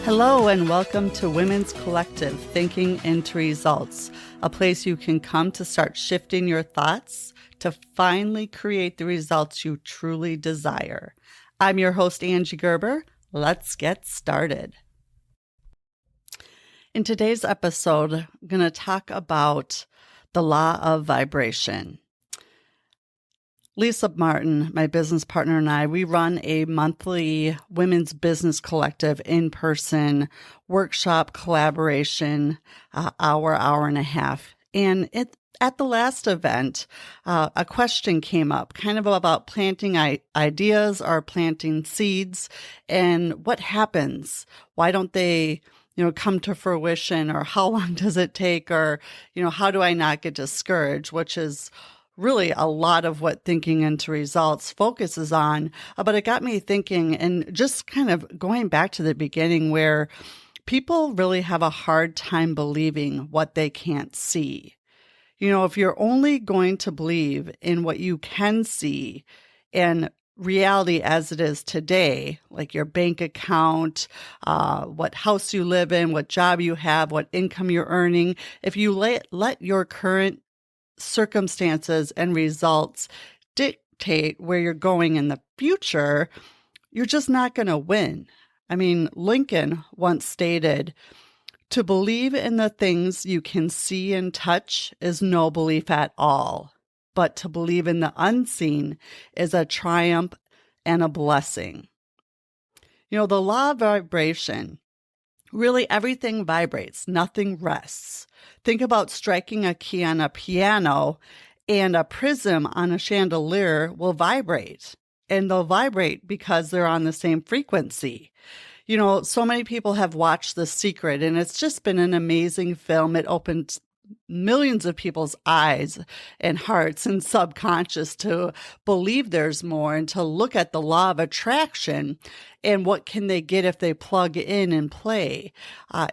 Hello and welcome to Women's Collective Thinking into Results, a place you can come to start shifting your thoughts to finally create the results you truly desire. I'm your host, Angie Gerber. Let's get started. In today's episode, I'm going to talk about the law of vibration. Lisa Martin, my business partner, and I, we run a monthly women's business collective in-person workshop collaboration, hour and a half. And at the last event, a question came up kind of about planting ideas or planting seeds and what happens. Why don't they come to fruition, or how long does it take, or, how do I not get discouraged, which is really a lot of what Thinking into Results focuses on. But it got me thinking and just kind of going back to the beginning where people really have a hard time believing what they can't see. If you're only going to believe in what you can see and reality as it is today, like your bank account, what house you live in, what job you have, what income you're earning, if you let your current circumstances and results dictate where you're going in the future, you're just not going to win. I mean, Lincoln once stated, "To believe in the things you can see and touch is no belief at all, but to believe in the unseen is a triumph and a blessing." The law of vibration, really everything vibrates, nothing rests. Think about striking a key on a piano and a prism on a chandelier will vibrate. And they'll vibrate because they're on the same frequency. So many people have watched The Secret, and it's just been an amazing film. It opened millions of people's eyes and hearts and subconscious to believe there's more and to look at the law of attraction and what can they get if they plug in and play.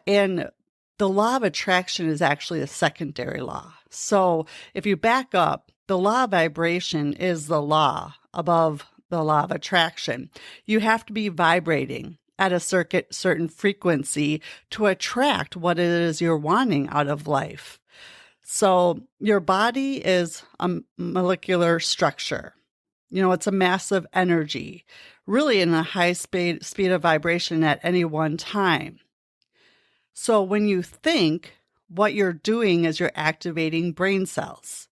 And the law of attraction is actually a secondary law. So if you back up, the law of vibration is the law above the law of attraction. You have to be vibrating at a certain frequency to attract what it is you're wanting out of life. So your body is a molecular structure. It's a massive energy, really in a high speed of vibration at any one time. So when you think, what you're doing is you're activating brain cells.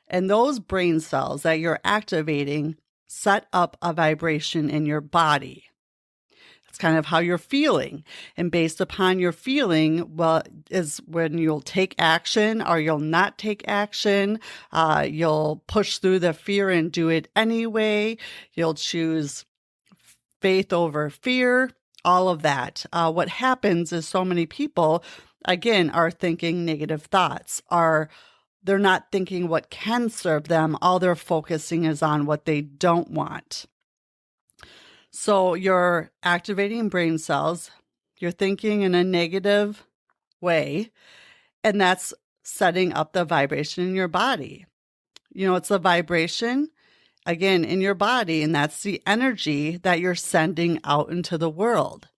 And those brain cells that you're activating set up a vibration in your body. It's kind of how you're feeling. And based upon your feeling, is when you'll take action or you'll not take action. You'll push through the fear and do it anyway. You'll choose faith over fear, all of that. What happens is so many people, again, are thinking negative thoughts, they're not thinking what can serve them. All they're focusing is on what they don't want. So you're activating brain cells, you're thinking in a negative way, and that's setting up the vibration in your body. It's a vibration, again, in your body, and that's the energy that you're sending out into the world.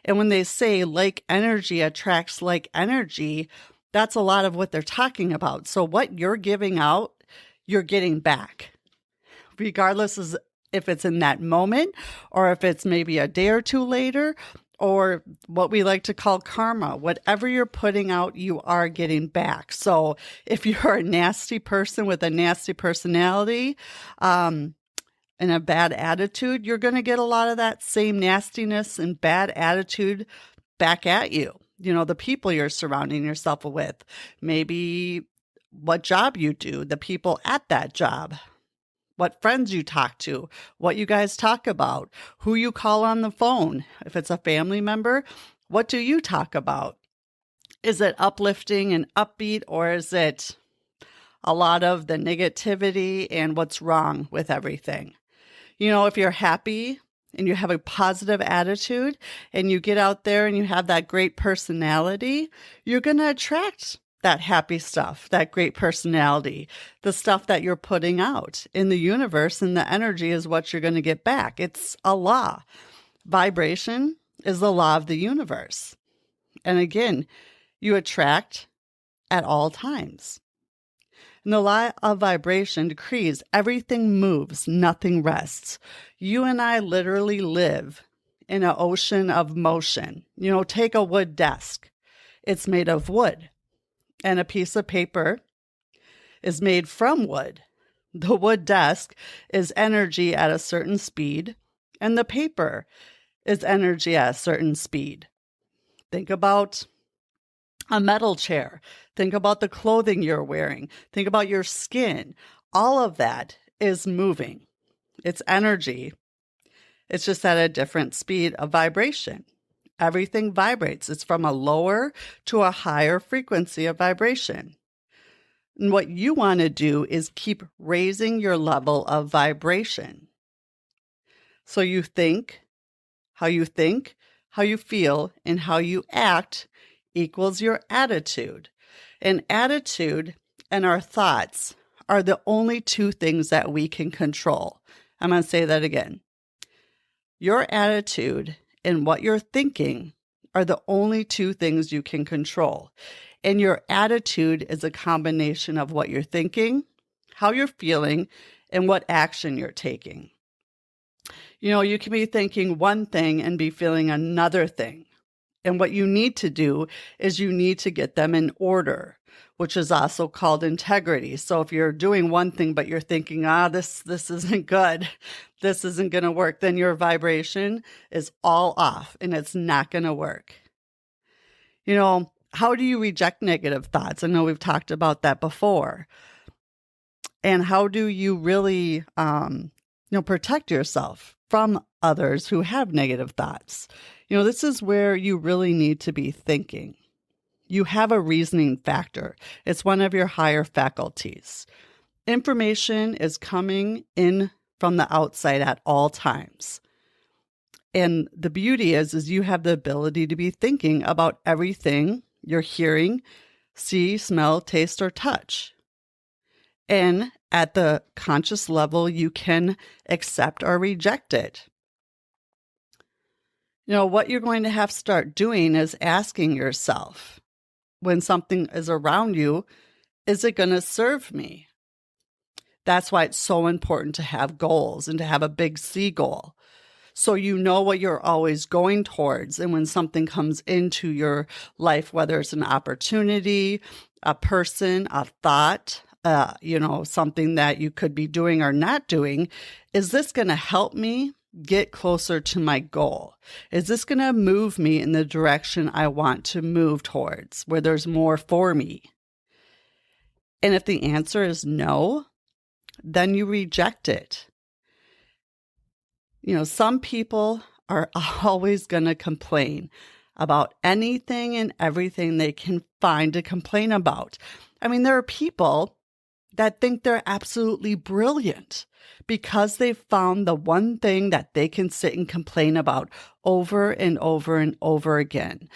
And when they say like energy attracts like energy, that's a lot of what they're talking about. So what you're giving out, you're getting back, regardless of if it's in that moment or if it's maybe a day or two later, or what we like to call karma. Whatever you're putting out, you are getting back. So if you're a nasty person with a nasty personality and a bad attitude, you're going to get a lot of that same nastiness and bad attitude back at you. The people you're surrounding yourself with, maybe what job you do, the people at that job, what friends you talk to, what you guys talk about, who you call on the phone. If it's a family member, what do you talk about? Is it uplifting and upbeat, or is it a lot of the negativity and what's wrong with everything? If you're happy and you have a positive attitude and you get out there and you have that great personality, you're going to attract that happy stuff, that great personality, the stuff that you're putting out in the universe, and the energy is what you're going to get back. It's a law. Vibration is the law of the universe. And again, you attract at all times. And the law of vibration decrees everything moves, nothing rests. You and I literally live in an ocean of motion. Take a wood desk. It's made of wood, and a piece of paper is made from wood. The wood desk is energy at a certain speed, and the paper is energy at a certain speed. Think about a metal chair. Think about the clothing you're wearing. Think about your skin. All of that is moving. It's energy. It's just at a different speed of vibration. Everything vibrates. It's from a lower to a higher frequency of vibration. And what you want to do is keep raising your level of vibration. So you think, how you feel, and how you act equals your attitude. And attitude and our thoughts are the only two things that we can control. I'm going to say that again. Your attitude and what you're thinking are the only two things you can control. And your attitude is a combination of what you're thinking, how you're feeling, and what action you're taking. You can be thinking one thing and be feeling another thing. And what you need to do is you need to get them in order, which is also called integrity. So if you're doing one thing, but you're thinking, this isn't good, this isn't going to work, then your vibration is all off and it's not going to work. How do you reject negative thoughts? I know we've talked about that before. And how do you really, protect yourself from others who have negative thoughts? This is where you really need to be thinking. You have a reasoning factor. It's one of your higher faculties. Information is coming in from the outside at all times. And the beauty is you have the ability to be thinking about everything you're hearing, see, smell, taste, or touch. And at the conscious level, you can accept or reject it. What you're going to have to start doing is asking yourself, when something is around you, is it going to serve me? That's why it's so important to have goals and to have a big C goal. So you know what you're always going towards. And when something comes into your life, whether it's an opportunity, a person, a thought, something that you could be doing or not doing, is this going to help me get closer to my goal? Is this going to move me in the direction I want to move towards, where there's more for me? And if the answer is no, then you reject it. Some people are always going to complain about anything and everything they can find to complain about. There are people that think they're absolutely brilliant because they've found the one thing that they can sit and complain about over and over and over again.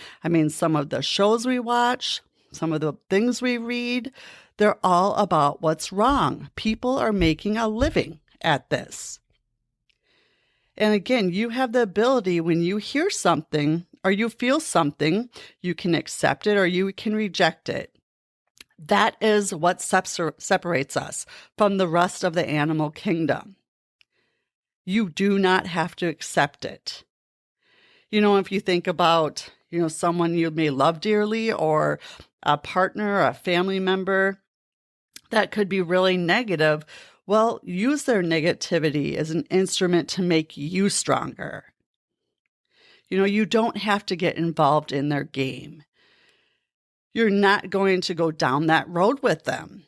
Some of the shows we watch, some of the things we read, they're all about what's wrong. People are making a living at this. And again, you have the ability when you hear something or you feel something, you can accept it or you can reject it. That is what separates us from the rest of the animal kingdom. You do not have to accept it. If you think about, someone you may love dearly or a partner, a family member that could be really negative, well, use their negativity as an instrument to make you stronger. You don't have to get involved in their game. You're not going to go down that road with them.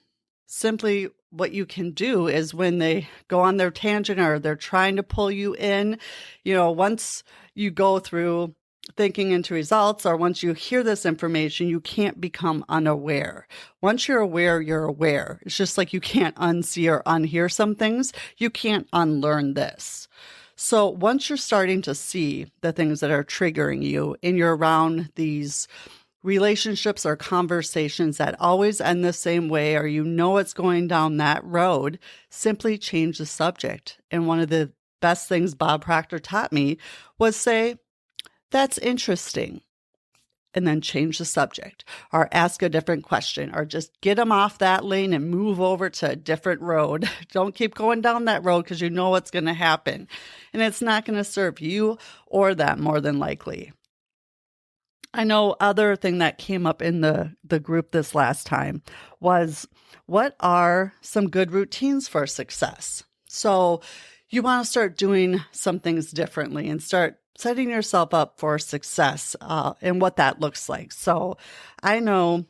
Simply what you can do is when they go on their tangent or they're trying to pull you in, once you go through thinking into results or once you hear this information, you can't become unaware. Once you're aware, you're aware. It's just like you can't unsee or unhear some things. You can't unlearn this. So once you're starting to see the things that are triggering you and you're around these relationships or conversations that always end the same way, or it's going down that road, simply change the subject. And one of the best things Bob Proctor taught me was say, That's interesting. And then change the subject or ask a different question or just get them off that lane and move over to a different road. Don't keep going down that road because you know what's going to happen. And it's not going to serve you or them more than likely. I know other thing that came up in the group this last time was, what are some good routines for success? So you want to start doing some things differently and start setting yourself up for success and what that looks like. So I know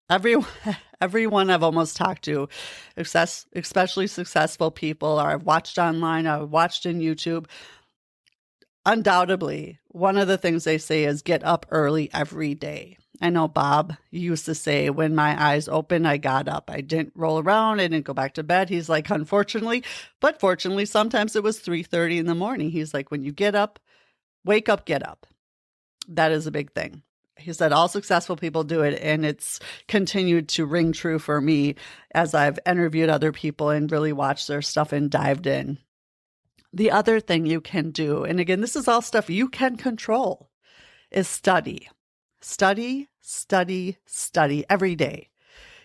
everyone I've almost talked to, especially successful people, or I've watched online, I've watched in YouTube, undoubtedly, one of the things they say is get up early every day. I know Bob used to say, when my eyes opened, I got up. I didn't roll around. I didn't go back to bed. He's like, unfortunately, but fortunately, sometimes it was 3:30 in the morning. He's like, when you get up, wake up, get up. That is a big thing. He said all successful people do it, and it's continued to ring true for me as I've interviewed other people and really watched their stuff and dived in. The other thing you can do, and again, this is all stuff you can control, is study. Study, study, study every day.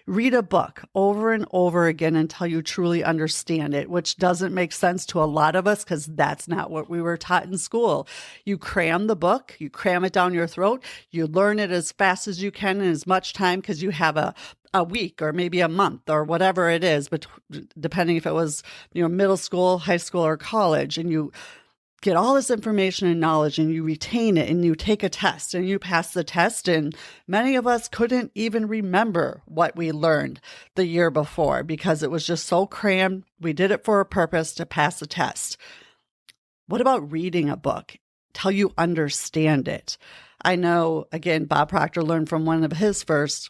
Read a book over and over again until you truly understand it, which doesn't make sense to a lot of us because that's not what we were taught in school. You cram the book, you cram it down your throat, you learn it as fast as you can in as much time because you have a week or maybe a month or whatever it is, but depending if it was, middle school, high school, or college, and you get all this information and knowledge and you retain it and you take a test and you pass the test. And many of us couldn't even remember what we learned the year before because it was just so crammed. We did it for a purpose to pass the test. What about reading a book till you understand it? I know, again, Bob Proctor learned from one of his first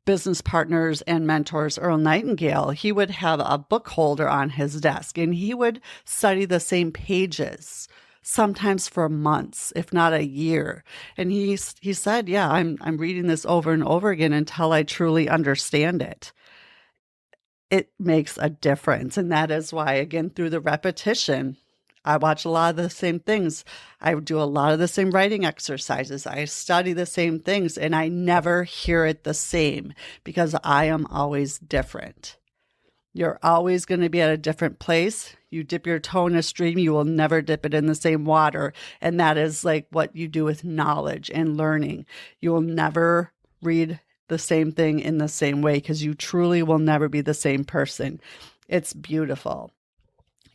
business partners and mentors, Earl Nightingale. He would have a book holder on his desk and he would study the same pages, sometimes for months, if not a year. And he said, yeah, I'm reading this over and over again until I truly understand it. It makes a difference. And that is why, again, through the repetition, I watch a lot of the same things. I do a lot of the same writing exercises. I study the same things, and I never hear it the same because I am always different. You're always going to be at a different place. You dip your toe in a stream, you will never dip it in the same water. And that is like what you do with knowledge and learning. You will never read the same thing in the same way because you truly will never be the same person. It's beautiful.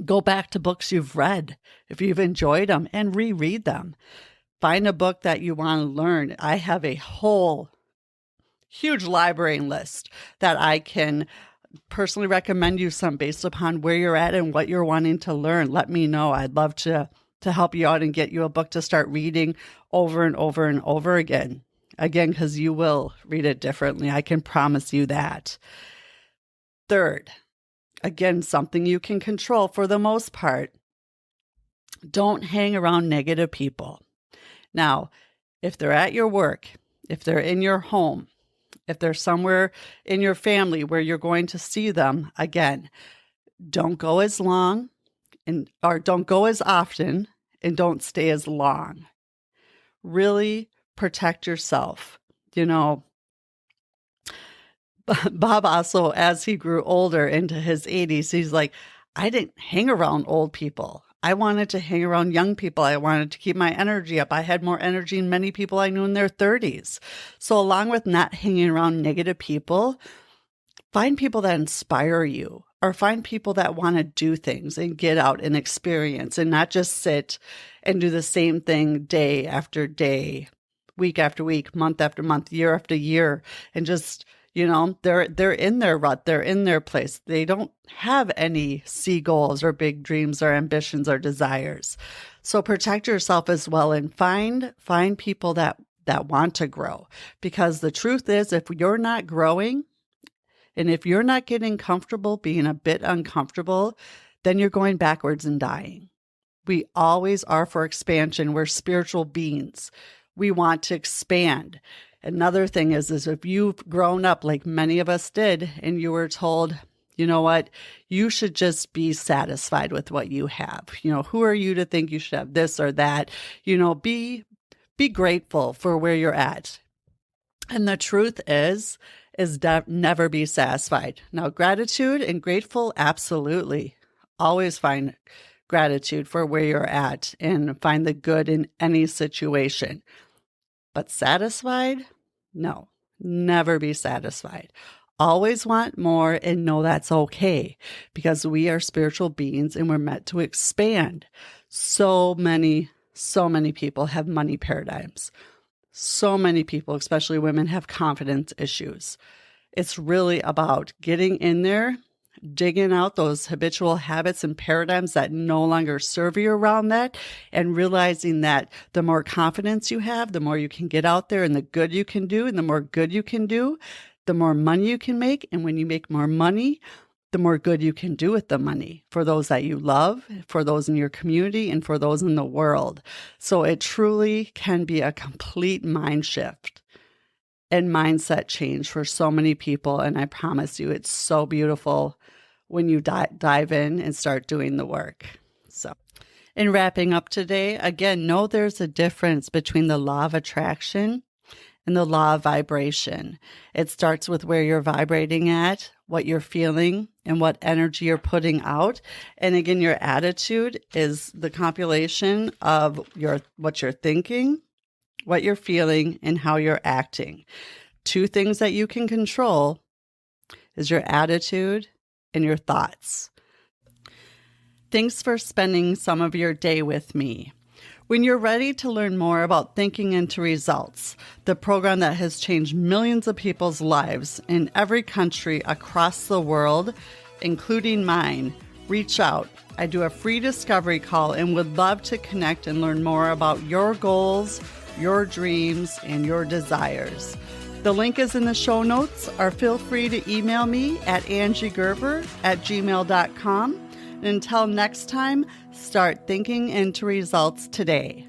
Go back to books you've read if you've enjoyed them and reread them. Find a book that you want to learn. I have a whole huge library list that I can personally recommend you some based upon where you're at and what you're wanting to learn. Let me know. I'd love to help you out and get you a book to start reading over and over and over again. Again, because you will read it differently. I can promise you that. Third, again, something you can control for the most part. Don't hang around negative people. Now, if they're at your work, if they're in your home, if they're somewhere in your family where you're going to see them, again, don't go as long or don't go as often and don't stay as long. Really protect yourself. Bob also, as he grew older into his 80s, he's like, I didn't hang around old people. I wanted to hang around young people. I wanted to keep my energy up. I had more energy than many people I knew in their 30s. So along with not hanging around negative people, find people that inspire you or find people that want to do things and get out and experience and not just sit and do the same thing day after day, week after week, month after month, year after year, and just they're in their rut. They're in their place. They don't have any sea goals or big dreams or ambitions or desires. So protect yourself as well and find people that want to grow. Because the truth is, if you're not growing and if you're not getting comfortable being a bit uncomfortable, then you're going backwards and dying. We always are for expansion. We're spiritual beings. We want to expand. Another thing is if you've grown up like many of us did and you were told, You know what? You should just be satisfied with what you have. Who are you to think you should have this or that? Be grateful for where you're at. And the truth is never be satisfied. Now, gratitude and grateful, absolutely. Always find gratitude for where you're at and find the good in any situation. But satisfied? No, never be satisfied. Always want more and know that's okay, because we are spiritual beings and we're meant to expand. So many people have money paradigms. So many people, especially women, have confidence issues. It's really about getting in there, digging out those habitual habits and paradigms that no longer serve you around that, and realizing that the more confidence you have, the more you can get out there and the good you can do. And the more good you can do, the more money you can make. And when you make more money, the more good you can do with the money for those that you love, for those in your community, and for those in the world. So it truly can be a complete mind shift and mindset change for so many people. And I promise you, it's so beautiful when you dive in and start doing the work. So, in wrapping up today, again, know there's a difference between the law of attraction and the law of vibration. It starts with where you're vibrating at, what you're feeling, and what energy you're putting out. And again, your attitude is the compilation of what you're thinking, what you're feeling, and how you're acting. Two things that you can control is your attitude and your thoughts. Thanks for spending some of your day with me. When you're ready to learn more about Thinking into Results, the program that has changed millions of people's lives in every country across the world, including mine, reach out. I do a free discovery call and would love to connect and learn more about your goals, your dreams, and your desires. The link is in the show notes, or feel free to email me at angiegerber@gmail.com. And until next time, start thinking into results today.